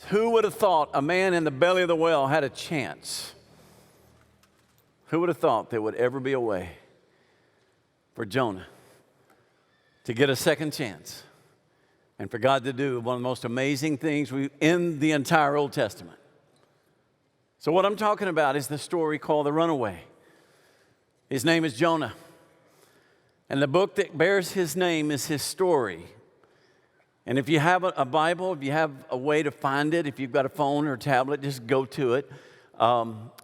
Who would have thought a man in the belly of the whale had a chance? Who would have thought there would ever be a way for Jonah to get a second chance and for God to do one of the most amazing things in the entire Old Testament? So what I'm talking about is the story called The Runaway. His name is Jonah. And the book that bears his name is his story. And if you have a Bible, if you have a way to find it, if you've got a phone or a tablet, just go to it.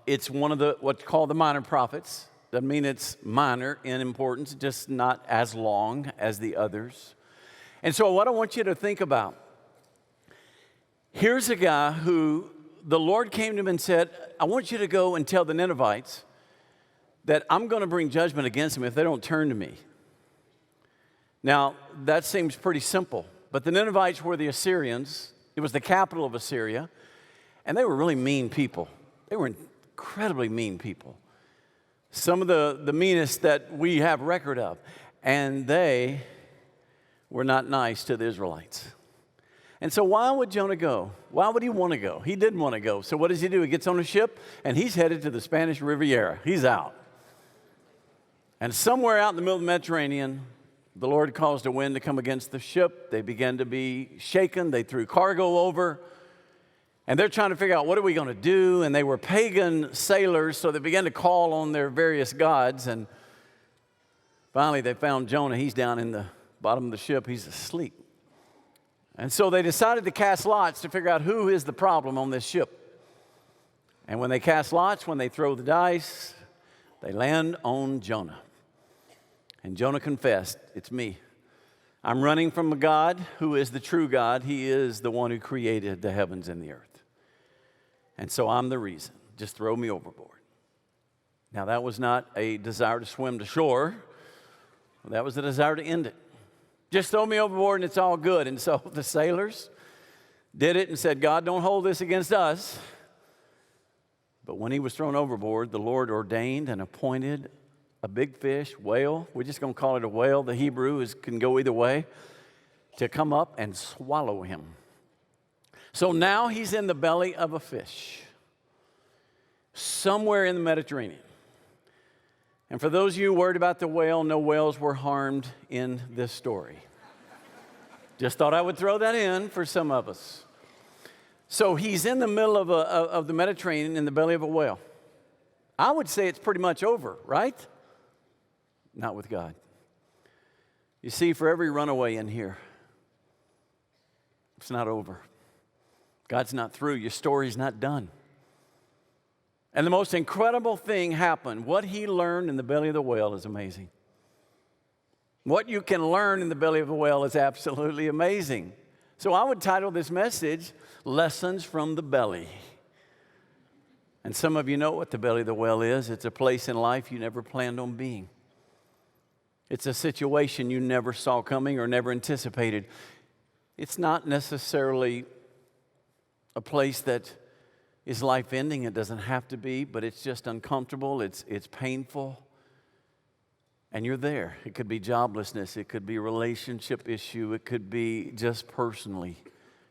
It's one of what's called the minor prophets. Doesn't mean it's minor in importance, just not as long as the others. And so what I want you to think about, here's a guy who the Lord came to him and said, I want you to go and tell the Ninevites that I'm going to bring judgment against them if they don't turn to me. Now, that seems pretty simple. But the Ninevites were the Assyrians. It was the capital of Assyria. And they were really mean people. They were incredibly mean people. Some of the meanest that we have record of. And they were not nice to the Israelites. And so why would Jonah go? Why would he want to go? He didn't want to go. So what does he do? He gets on a ship and he's headed to the Spanish Riviera. He's out. And somewhere out in the middle of the Mediterranean, the Lord caused a wind to come against the ship. They began to be shaken. They threw cargo over. And they're trying to figure out, what are we going to do? And they were pagan sailors, so they began to call on their various gods. And finally, they found Jonah. He's down in the bottom of the ship. He's asleep. And so they decided to cast lots to figure out who is the problem on this ship. And when they cast lots, when they throw the dice, they land on Jonah. And Jonah confessed, it's me. I'm running from a God who is the true God. He is the one who created the heavens and the earth. And so I'm the reason. Just throw me overboard. Now, that was not a desire to swim to shore. That was a desire to end it. Just throw me overboard and it's all good. And so the sailors did it and said, God, don't hold this against us. But when he was thrown overboard, the Lord ordained and appointed a big fish, whale, we're just going to call it a whale. The Hebrew can go either way, to come up and swallow him. So now he's in the belly of a fish, somewhere in the Mediterranean. And for those of you worried about the whale, no whales were harmed in this story. Just thought I would throw that in for some of us. So he's in the middle of the Mediterranean in the belly of a whale. I would say it's pretty much over, right? Not with God. You see, for every runaway in here, it's not over. God's not through. Your story's not done. And the most incredible thing happened. What he learned in the belly of the whale is amazing. What you can learn in the belly of a whale is absolutely amazing. So I would title this message, Lessons from the Belly. And some of you know what the belly of the whale is. It's a place in life you never planned on being. It's a situation you never saw coming or never anticipated. It's not necessarily a place that is life-ending. It doesn't have to be, but it's just uncomfortable. It's painful. And you're there. It could be joblessness. It could be a relationship issue. It could be just personally.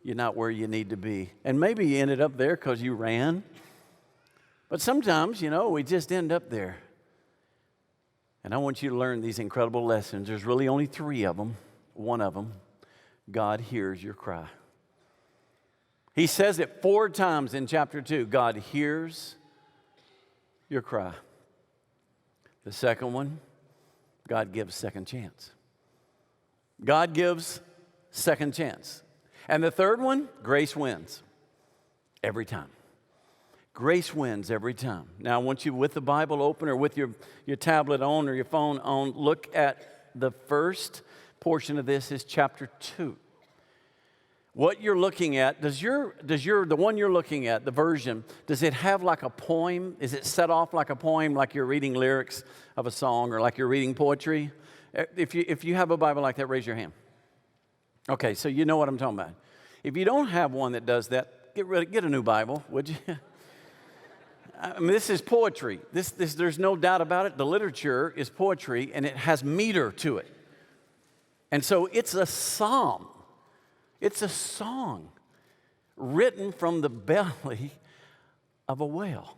You're not where you need to be. And maybe you ended up there because you ran. But sometimes, we just end up there. And I want you to learn these incredible lessons. There's really only 3 of them. One of them, God hears your cry. He says it 4 times in chapter 2. God hears your cry. The second one, God gives second chance. God gives second chance. And the third one, grace wins every time. Grace wins every time. Now, I want you, with the Bible open or with your tablet on or your phone on, look at the first portion of this is chapter 2. What you're looking at, the one you're looking at, the version, does it have like a poem? Is it set off like a poem, like you're reading lyrics of a song or like you're reading poetry? If you have a Bible like that, raise your hand. Okay, so you know what I'm talking about. If you don't have one that does that, get a new Bible, would you? I mean, this is poetry. There's no doubt about it. The literature is poetry, and it has meter to it. And so it's a psalm. It's a song. written from the belly of a whale.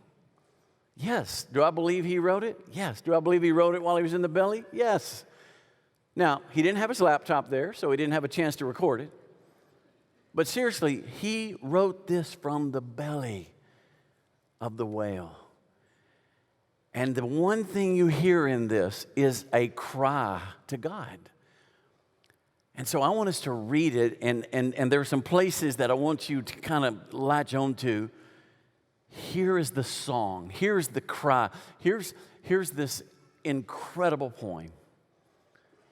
Yes. Do I believe he wrote it? Yes. Do I believe he wrote it while he was in the belly? Yes. Now, he didn't have his laptop there, so he didn't have a chance to record it. But seriously, he wrote this from the belly of the whale. And the one thing you hear in this is a cry to God. And so I want us to read it, and there are some places that I want you to kind of latch on to. Here is the song. Here's the cry. Here's this incredible poem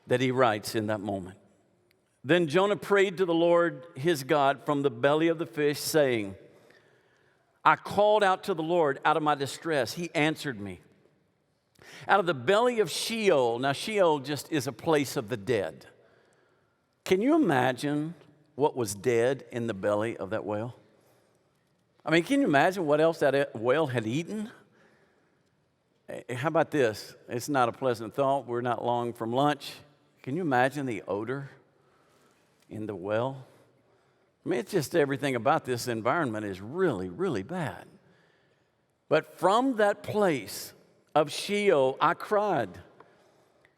that he writes in that moment. Then Jonah prayed to the Lord his God from the belly of the fish, saying, I called out to the Lord out of my distress. He answered me. Out of the belly of Sheol. Now, Sheol just is a place of the dead. Can you imagine what was dead in the belly of that whale? I mean, can you imagine what else that whale had eaten? How about this? It's not a pleasant thought. We're not long from lunch. Can you imagine the odor in the well? I mean, it's just everything about this environment is really, really bad. But from that place of Sheol, I cried.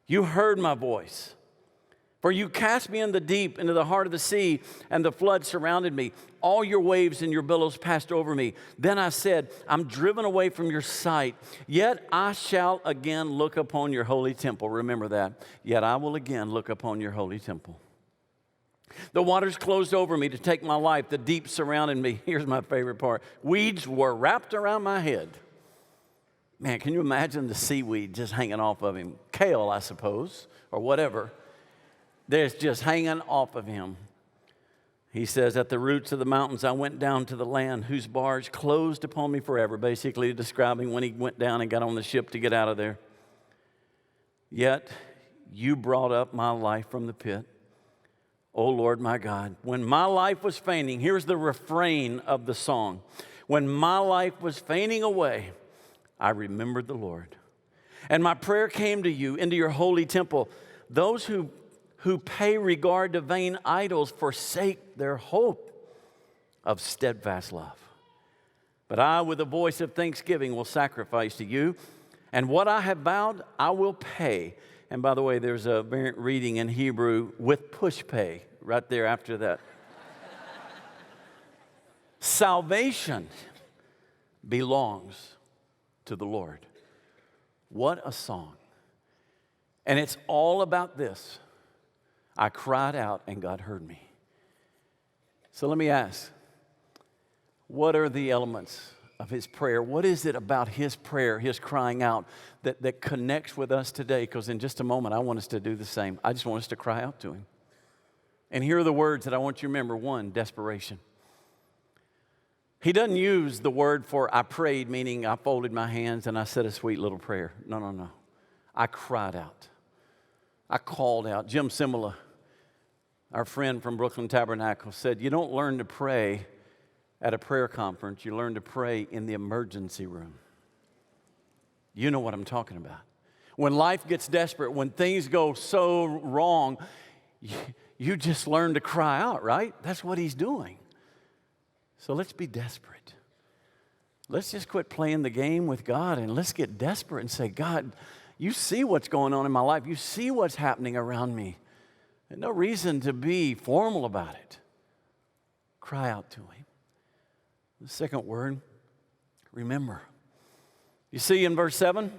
You heard my voice. For you cast me in the deep, into the heart of the sea, and the flood surrounded me. All your waves and your billows passed over me. Then I said, I'm driven away from your sight. Yet I shall again look upon your holy temple. Remember that. Yet I will again look upon your holy temple. The waters closed over me to take my life. The deep surrounded me. Here's my favorite part. Weeds were wrapped around my head. Man, can you imagine the seaweed just hanging off of him? Kale, I suppose, or whatever. There's just hanging off of him. He says, at the roots of the mountains, I went down to the land whose bars closed upon me forever, basically describing when he went down and got on the ship to get out of there. Yet you brought up my life from the pit, O Lord my God. When my life was fainting, here's the refrain of the song. When my life was fainting away, I remembered the Lord. And my prayer came to you into your holy temple. Those who pay regard to vain idols forsake their hope of steadfast love. But I, with a voice of thanksgiving, will sacrifice to you, and what I have vowed, I will pay. And by the way, there's a variant reading in Hebrew with push pay right there after that. Salvation belongs to the Lord. What a song. And it's all about this. I cried out and God heard me. So let me ask, what are the elements of his prayer? What is it about his prayer, his crying out, that connects with us today? Because in just a moment, I want us to do the same. I just want us to cry out to him. And here are the words that I want you to remember. One, desperation. He doesn't use the word for I prayed, meaning I folded my hands and I said a sweet little prayer. No. I cried out. I called out. Jim Simula, our friend from Brooklyn Tabernacle, said, you don't learn to pray at a prayer conference. You learn to pray in the emergency room. You know what I'm talking about. When life gets desperate, when things go so wrong, you just learn to cry out, right? That's what he's doing. So let's be desperate. Let's just quit playing the game with God and let's get desperate and say, God, you see what's going on in my life. You see what's happening around me. There's no reason to be formal about it. Cry out to him. The second word, remember. You see in verse 7,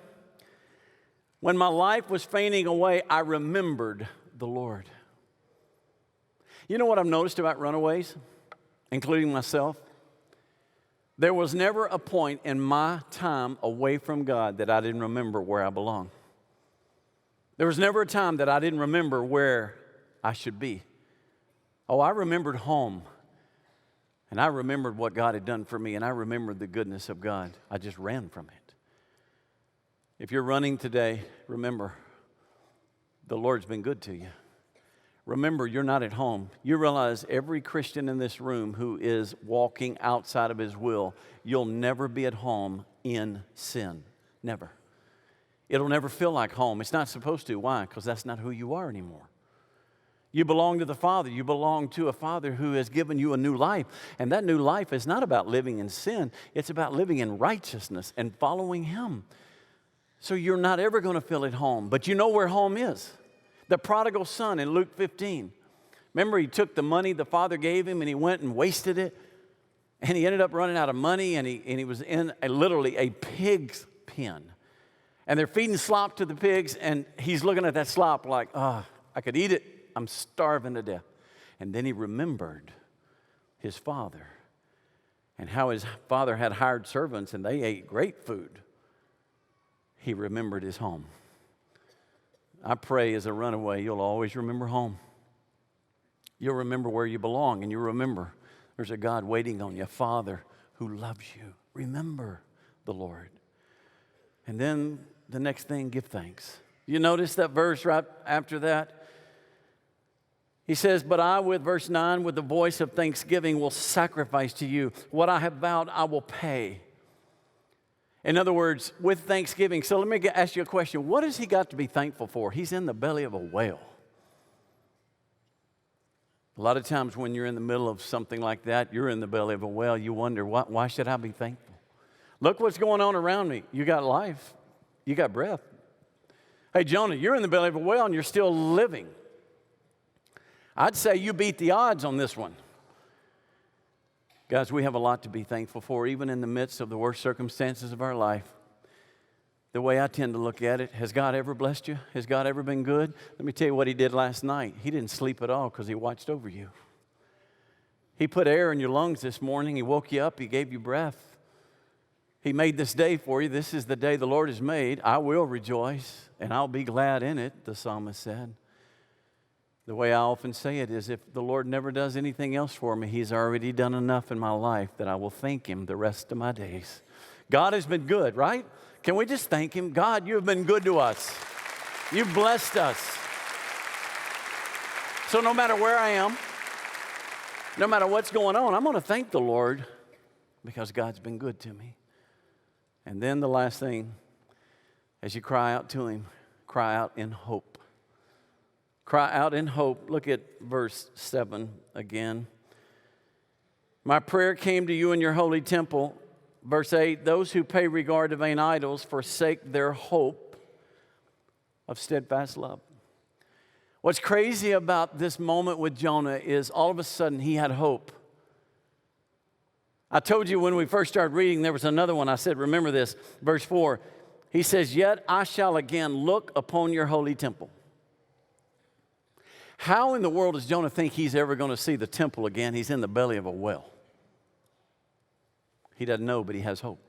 when my life was fainting away, I remembered the Lord. You know what I've noticed about runaways, including myself? There was never a point in my time away from God that I didn't remember where I belong. There was never a time that I didn't remember where I should be. Oh, I remembered home. And I remembered what God had done for me, and I remembered the goodness of God. I just ran from it. If you're running today, remember, the Lord's been good to you. Remember, you're not at home. You realize every Christian in this room who is walking outside of his will, you'll never be at home in sin. Never. It'll never feel like home. It's not supposed to. Why? Because that's not who you are anymore. You belong to the Father. You belong to a Father who has given you a new life. And that new life is not about living in sin. It's about living in righteousness and following Him. So you're not ever going to feel at home. But you know where home is. The prodigal son in Luke 15. Remember, he took the money the Father gave him and he went and wasted it. And he ended up running out of money, and he was in literally a pig's pen. And they're feeding slop to the pigs, and he's looking at that slop like, I could eat it. I'm starving to death. And then he remembered his father and how his father had hired servants, and they ate great food. He remembered his home. I pray as a runaway, you'll always remember home. You'll remember where you belong, and you'll remember there's a God waiting on you, a Father who loves you. Remember the Lord. And then the next thing, give thanks. You notice that verse right after that? He says, but I, with verse 9, with the voice of thanksgiving will sacrifice to you. What I have vowed, I will pay. In other words, with thanksgiving. So let me ask you a question. What has he got to be thankful for? He's in the belly of a whale. A lot of times when you're in the middle of something like that, you're in the belly of a whale, you wonder, why should I be thankful? Look what's going on around me. You got life. You got breath. Hey, Jonah, you're in the belly of a whale and you're still living. I'd say you beat the odds on this one. Guys, we have a lot to be thankful for, even in the midst of the worst circumstances of our life. The way I tend to look at it, has God ever blessed you? Has God ever been good? Let me tell you what He did last night. He didn't sleep at all because He watched over you. He put air in your lungs this morning. He woke you up. He gave you breath. He made this day for you. This is the day the Lord has made. I will rejoice, and I'll be glad in it, the psalmist said. The way I often say it is, if the Lord never does anything else for me, He's already done enough in my life that I will thank Him the rest of my days. God has been good, right? Can we just thank Him? God, you have been good to us. You've blessed us. So no matter where I am, no matter what's going on, I'm going to thank the Lord because God's been good to me. And then the last thing, as you cry out to Him, cry out in hope. Cry out in hope. Look at verse 7 again. My prayer came to you in your holy temple. Verse 8, those who pay regard to vain idols forsake their hope of steadfast love. What's crazy about this moment with Jonah is all of a sudden he had hope. I told you when we first started reading, there was another one. I said, remember this, verse 4. He says, yet I shall again look upon your holy temple. How in the world does Jonah think he's ever going to see the temple again? He's in the belly of a whale. He doesn't know, but he has hope.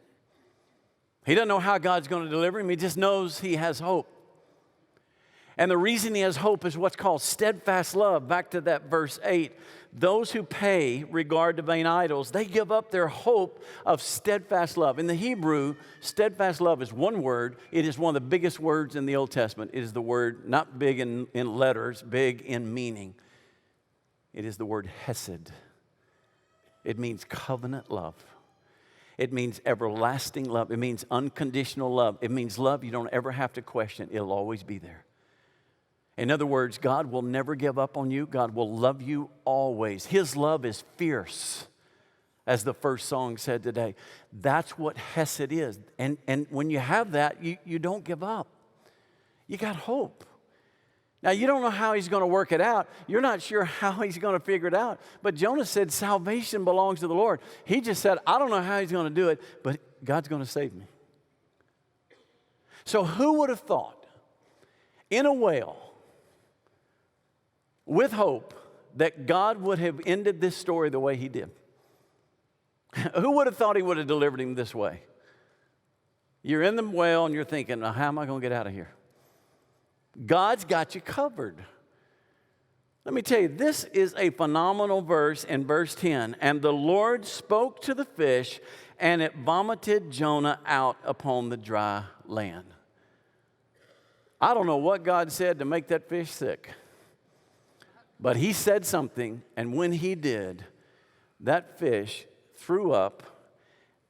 He doesn't know how God's going to deliver him. He just knows he has hope. And the reason he has hope is what's called steadfast love. Back to that verse 8. Those who pay regard to vain idols, they give up their hope of steadfast love. In the Hebrew, steadfast love is one word. It is one of the biggest words in the Old Testament. It is the word, not big in letters, big in meaning. It is the word hesed. It means covenant love. It means everlasting love. It means unconditional love. It means love you don't ever have to question. It'll always be there. In other words, God will never give up on you. God will love you always. His love is fierce, as the first song said today. That's what hesed is. And when you have that, you don't give up. You got hope. Now, you don't know how He's going to work it out. You're not sure how He's going to figure it out. But Jonah said, salvation belongs to the Lord. He just said, I don't know how He's going to do it, but God's going to save me. So who would have thought in a whale with hope that God would have ended this story the way He did? Who would have thought He would have delivered him this way? You're in the whale and you're thinking, now, how am I going to get out of here? God's got you covered. Let me tell you, this is a phenomenal verse in verse 10. And the Lord spoke to the fish, and it vomited Jonah out upon the dry land. I don't know what God said to make that fish sick. But He said something, and when He did, that fish threw up,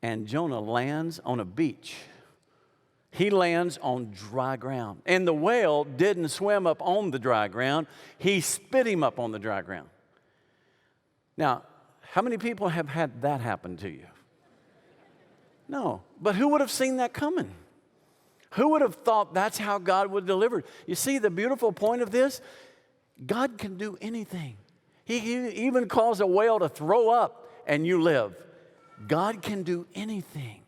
and Jonah lands on a beach. He lands on dry ground. And the whale didn't swim up on the dry ground. He spit him up on the dry ground. Now, how many people have had that happen to you? No. But who would have seen that coming? Who would have thought that's how God would deliver? You see the beautiful point of this? God can do anything. He even caused a whale to throw up and you live. God can do anything.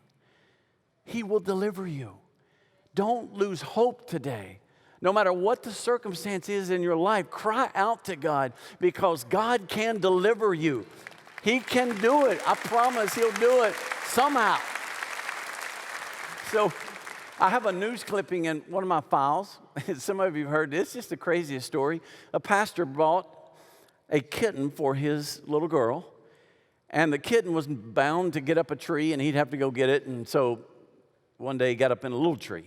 He will deliver you. Don't lose hope today. No matter what the circumstance is in your life, cry out to God because God can deliver you. He can do it. I promise He'll do it somehow. So I have a news clipping in one of my files. Some of you have heard this. It's just the craziest story. A pastor bought a kitten for his little girl, and the kitten was bound to get up a tree, and he'd have to go get it. And so one day he got up in a little tree.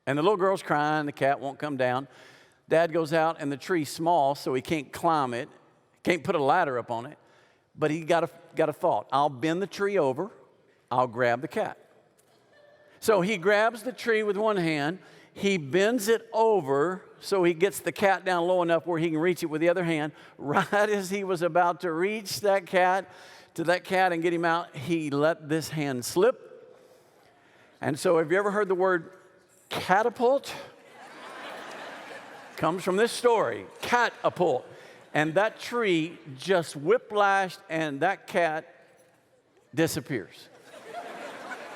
And the little girl's crying, the cat won't come down. Dad goes out, and the tree's small, so he can't climb it, can't put a ladder up on it. But he got a thought. I'll bend the tree over, I'll grab the cat. So he grabs the tree with one hand, he bends it over so he gets the cat down low enough where he can reach it with the other hand. Right as he was about to reach that cat and get him out, he let this hand slip. And so have you ever heard the word catapult? Comes from this story, catapult. And that tree just whiplashed and that cat disappears.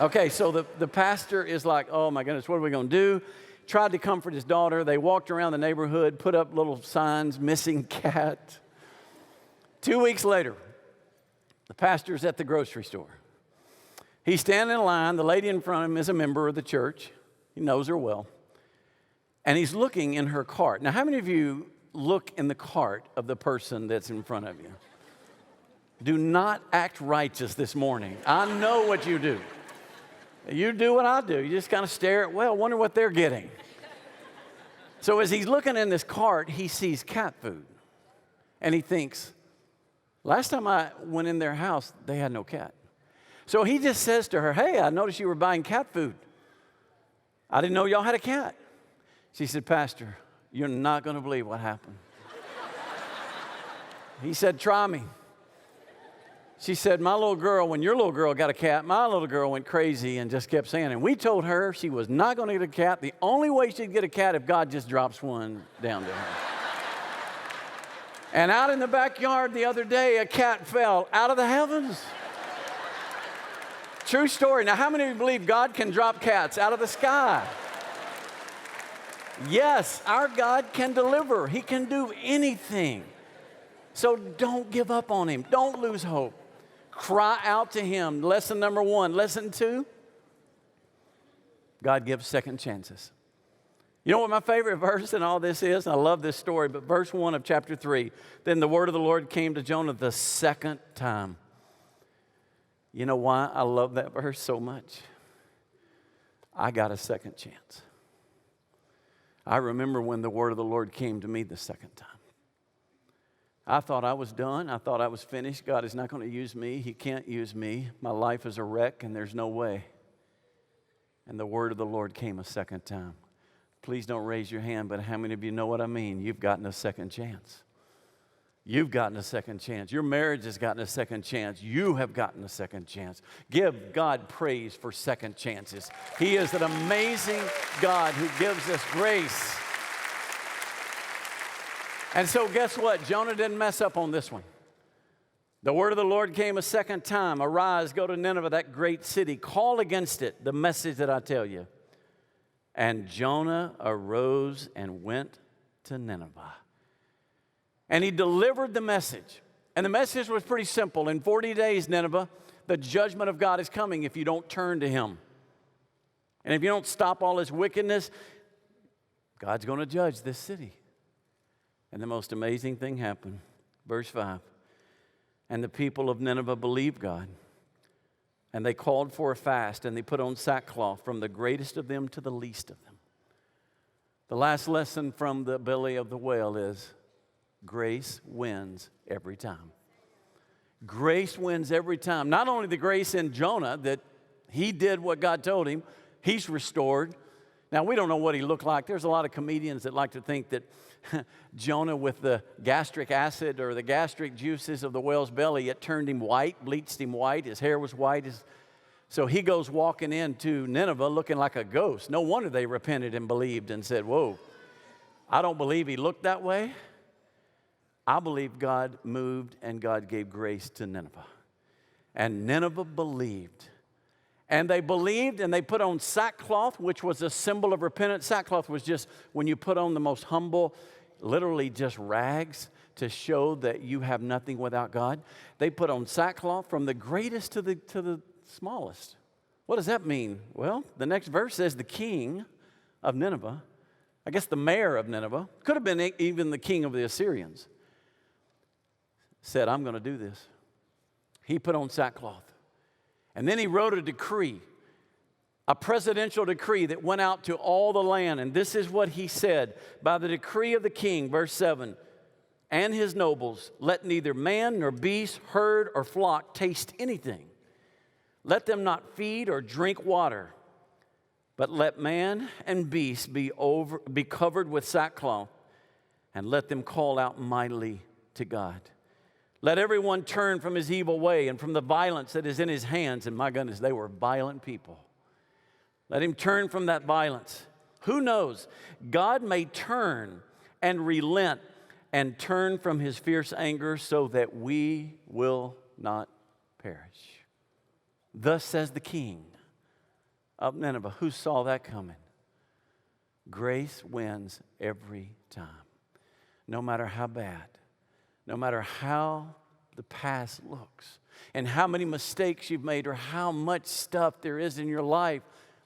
Okay, so the pastor is like, oh my goodness, what are we going to do? Tried to comfort his daughter. They walked around the neighborhood, put up little signs, missing cat. 2 weeks later, the pastor's at the grocery store. He's standing in line. The lady in front of him is a member of the church. He knows her well. And he's looking in her cart. Now, how many of you look in the cart of the person that's in front of you? Do not act righteous this morning. I know what you do. You do what I do. You just kind of stare at, well, wonder what they're getting. So as he's looking in this cart, he sees cat food. And he thinks, last time I went in their house, they had no cat. So he just says to her, hey, I noticed you were buying cat food. I didn't know y'all had a cat. She said, Pastor, you're not going to believe what happened. He said, try me. She said, my little girl, when your little girl got a cat, my little girl went crazy and just kept saying, and we told her she was not going to get a cat. The only way she'd get a cat if God just drops one down to her. And out in the backyard the other day, a cat fell out of the heavens. True story. Now, how many of you believe God can drop cats out of the sky? Yes, our God can deliver. He can do anything. So don't give up on Him. Don't lose hope. Cry out to Him. Lesson number 1. Lesson 2, God gives second chances. You know what my favorite verse in all this is? I love this story, but verse 1 of chapter 3. Then the word of the Lord came to Jonah the second time. You know why I love that verse so much? I got a second chance. I remember when the word of the Lord came to me the second time. I thought I was done. I thought I was finished. God is not going to use me. He can't use me. My life is a wreck and there's no way. And the word of the Lord came a second time. Please don't raise your hand, but how many of you know what I mean? You've gotten a second chance. You've gotten a second chance. Your marriage has gotten a second chance. You have gotten a second chance. Give God praise for second chances. He is an amazing God who gives us grace. And so guess what? Jonah didn't mess up on this one. The word of the Lord came a second time. Arise, go to Nineveh, that great city. Call against it, the message that I tell you. And Jonah arose and went to Nineveh. And he delivered the message. And the message was pretty simple. In 40 days, Nineveh, the judgment of God is coming if you don't turn to Him. And if you don't stop all this wickedness, God's going to judge this city. And the most amazing thing happened. Verse 5. And the people of Nineveh believed God. And they called for a fast, and they put on sackcloth from the greatest of them to the least of them. The last lesson from the belly of the whale is grace wins every time. Grace wins every time. Not only the grace in Jonah that he did what God told him, He's restored. Now, we don't know what he looked like. There's a lot of comedians that like to think that Jonah, with the gastric acid or the gastric juices of the whale's belly, it turned him white, bleached him white. His hair was white. So he goes walking into Nineveh looking like a ghost. No wonder they repented and believed and said, whoa, I don't believe he looked that way. I believe God moved and God gave grace to Nineveh. And Nineveh believed. And they believed, and they put on sackcloth, which was a symbol of repentance. Sackcloth was just when you put on the most humble, literally just rags to show that you have nothing without God. They put on sackcloth from the greatest to the smallest. What does that mean? Well, the next verse says the king of Nineveh, I guess the mayor of Nineveh, could have been even the king of the Assyrians, said, I'm going to do this. He put on sackcloth. And then he wrote a decree, a presidential decree that went out to all the land. And this is what he said: by the decree of the king, verse 7, and his nobles, let neither man nor beast, herd or flock taste anything. Let them not feed or drink water, but let man and beast be covered with sackcloth, and let them call out mightily to God. Let everyone turn from his evil way and from the violence that is in his hands. And my goodness, they were violent people. Let him turn from that violence. Who knows? God may turn and relent and turn from his fierce anger so that we will not perish. Thus says the king of Nineveh. Who saw that coming? Grace wins every time. No matter how bad. No matter how the past looks and how many mistakes you've made or how much stuff there is in your life,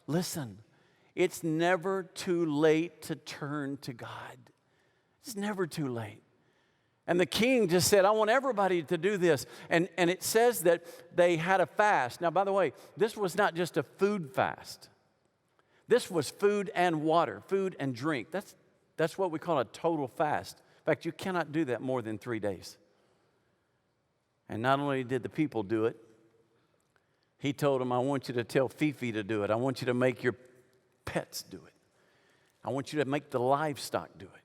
listen, it's never too late to turn to God. It's never too late. And the king just said, I want everybody to do this. And it says that they had a fast. Now, by the way, this was not just a food fast. This was food and water, food and drink. That's what we call a total fast. In fact, you cannot do that more than 3 days. And not only did the people do it, he told them, I want you to tell Fifi to do it. I want you to make your pets do it. I want you to make the livestock do it.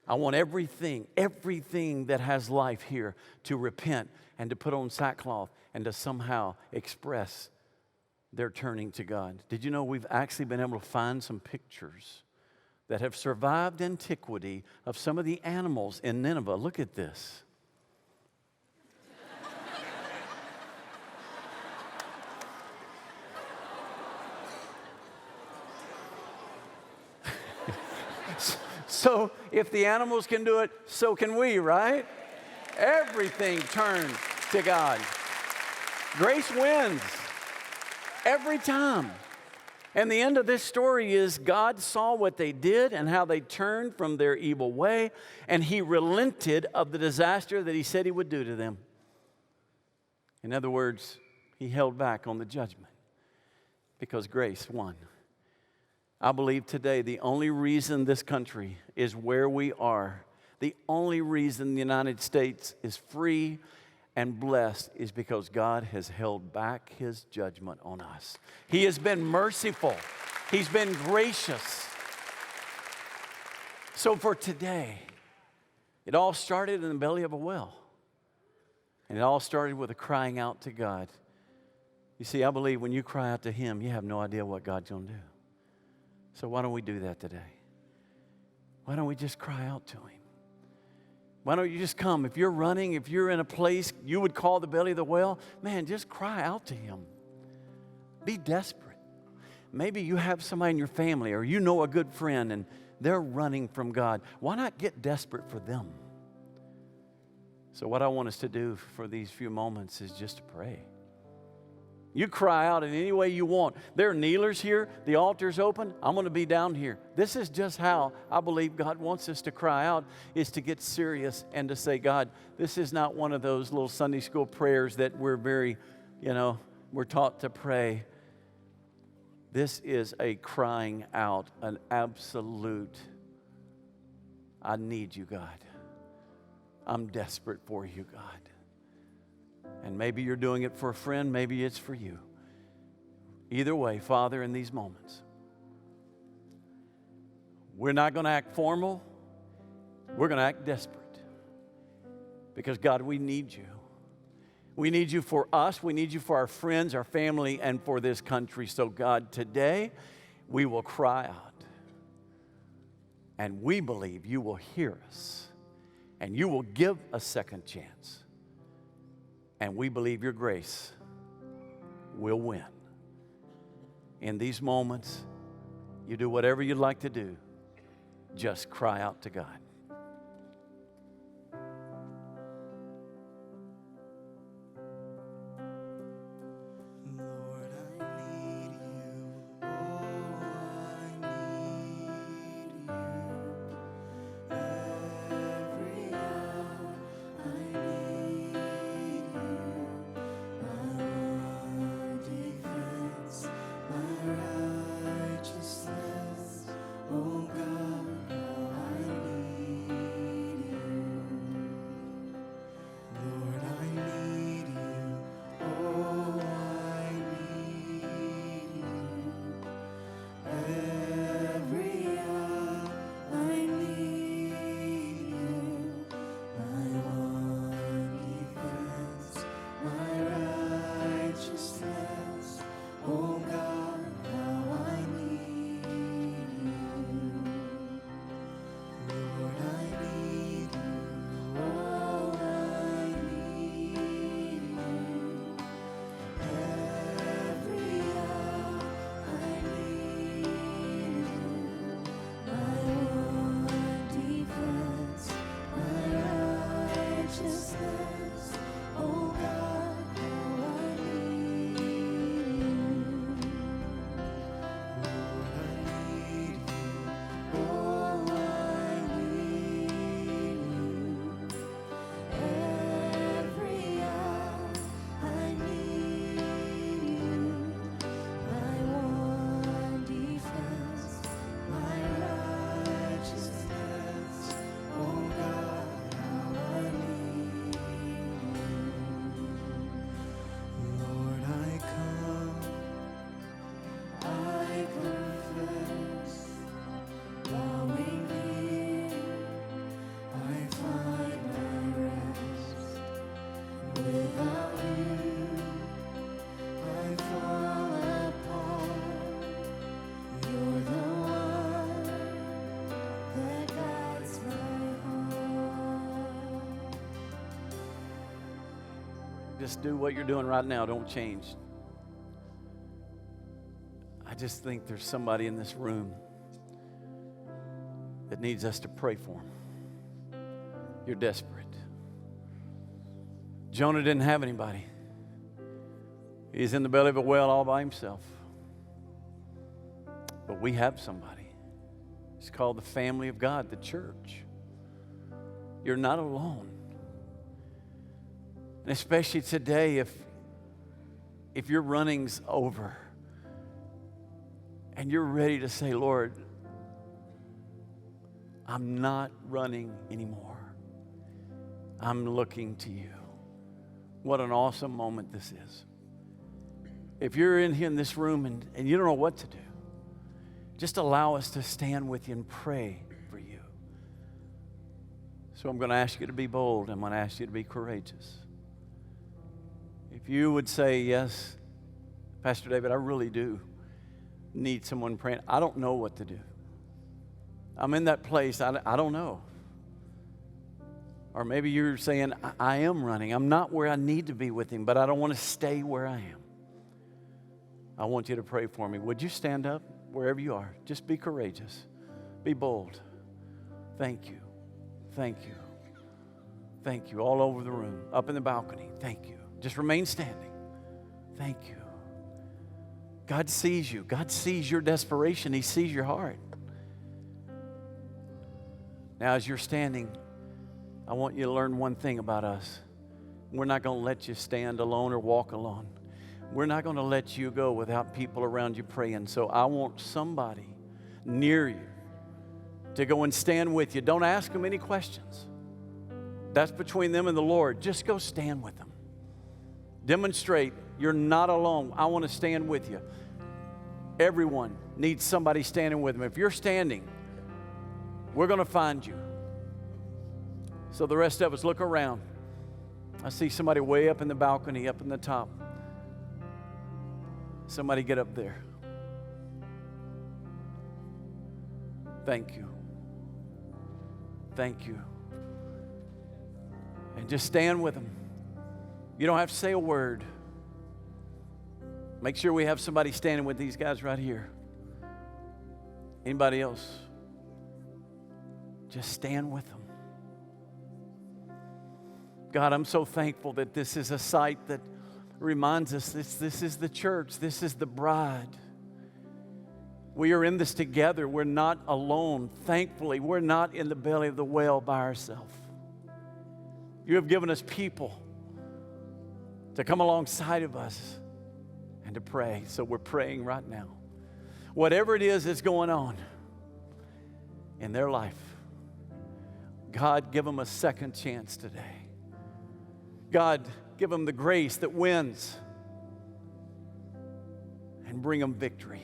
I want everything that has life here to repent and to put on sackcloth and to somehow express their turning to God. Did you know we've actually been able to find some pictures that have survived antiquity of some of the animals in Nineveh? Look at this. So if the animals can do it, so can we, right? Everything turns to God. Grace wins every time. And the end of this story is God saw what they did and how they turned from their evil way, and he relented of the disaster that he said he would do to them. In other words, he held back on the judgment because grace won. I believe today the only reason this country is where we are, the only reason the United States is free and blessed is because God has held back his judgment on us. He has been merciful. He's been gracious. So for today, it all started in the belly of a well. And it all started with a crying out to God. You see, I believe when you cry out to him, you have no idea what God's going to do. So why don't we do that today? Why don't we just cry out to him? Why don't you just come? If you're running, if you're in a place you would call the belly of the well, man, just cry out to him. Be desperate. Maybe you have somebody in your family or you know a good friend and they're running from God. Why not get desperate for them? So what I want us to do for these few moments is just to pray. You cry out in any way you want. There are kneelers here. The altar's open. I'm going to be down here. This is just how I believe God wants us to cry out, is to get serious and to say, God, this is not one of those little Sunday school prayers that we're very, we're taught to pray. This is a crying out, an absolute, I need you, God. I'm desperate for you, God. And maybe you're doing it for a friend, maybe it's for you. Either way, Father, in these moments, we're not going to act formal. We're going to act desperate. Because, God, we need you. We need you for us. We need you for our friends, our family, and for this country. So, God, today we will cry out. And we believe you will hear us. And you will give a second chance. And we believe your grace will win. In these moments, you do whatever you'd like to do. Just cry out to God. Just do what you're doing right now. Don't change. I just think there's somebody in this room that needs us to pray for them. You're desperate. Jonah didn't have anybody. He's in the belly of a whale all by himself. But we have somebody. It's called the family of God, the church. You're not alone. And especially today, if your running's over and you're ready to say, Lord, I'm not running anymore. I'm looking to you. What an awesome moment this is. If you're in here in this room and you don't know what to do, just allow us to stand with you and pray for you. So I'm going to ask you to be bold. I'm going to ask you to be courageous. If you would say, yes, Pastor David, I really do need someone praying. I don't know what to do. I'm in that place. I don't know. Or maybe you're saying, I am running. I'm not where I need to be with him, but I don't want to stay where I am. I want you to pray for me. Would you stand up wherever you are? Just be courageous. Be bold. Thank you. Thank you. Thank you. All over the room, up in the balcony. Thank you. Just remain standing. Thank you. God sees you. God sees your desperation. He sees your heart. Now, as you're standing, I want you to learn one thing about us. We're not going to let you stand alone or walk alone. We're not going to let you go without people around you praying. So I want somebody near you to go and stand with you. Don't ask them any questions. That's between them and the Lord. Just go stand with them. Demonstrate you're not alone. I want to stand with you. Everyone needs somebody standing with them. If you're standing, we're going to find you. So the rest of us, look around. I see somebody way up in the balcony, up in the top. Somebody get up there. Thank you. Thank you. And just stand with them. You don't have to say a word. Make sure we have somebody standing with these guys right here. Anybody else? Just stand with them. God, I'm so thankful that this is a site that reminds us this is the church. This is the bride. We are in this together. We're not alone. Thankfully, we're not in the belly of the whale by ourselves. You have given us people to come alongside of us and to pray. So we're praying right now. Whatever it is that's going on in their life, God, give them a second chance today. God, give them the grace that wins and bring them victory.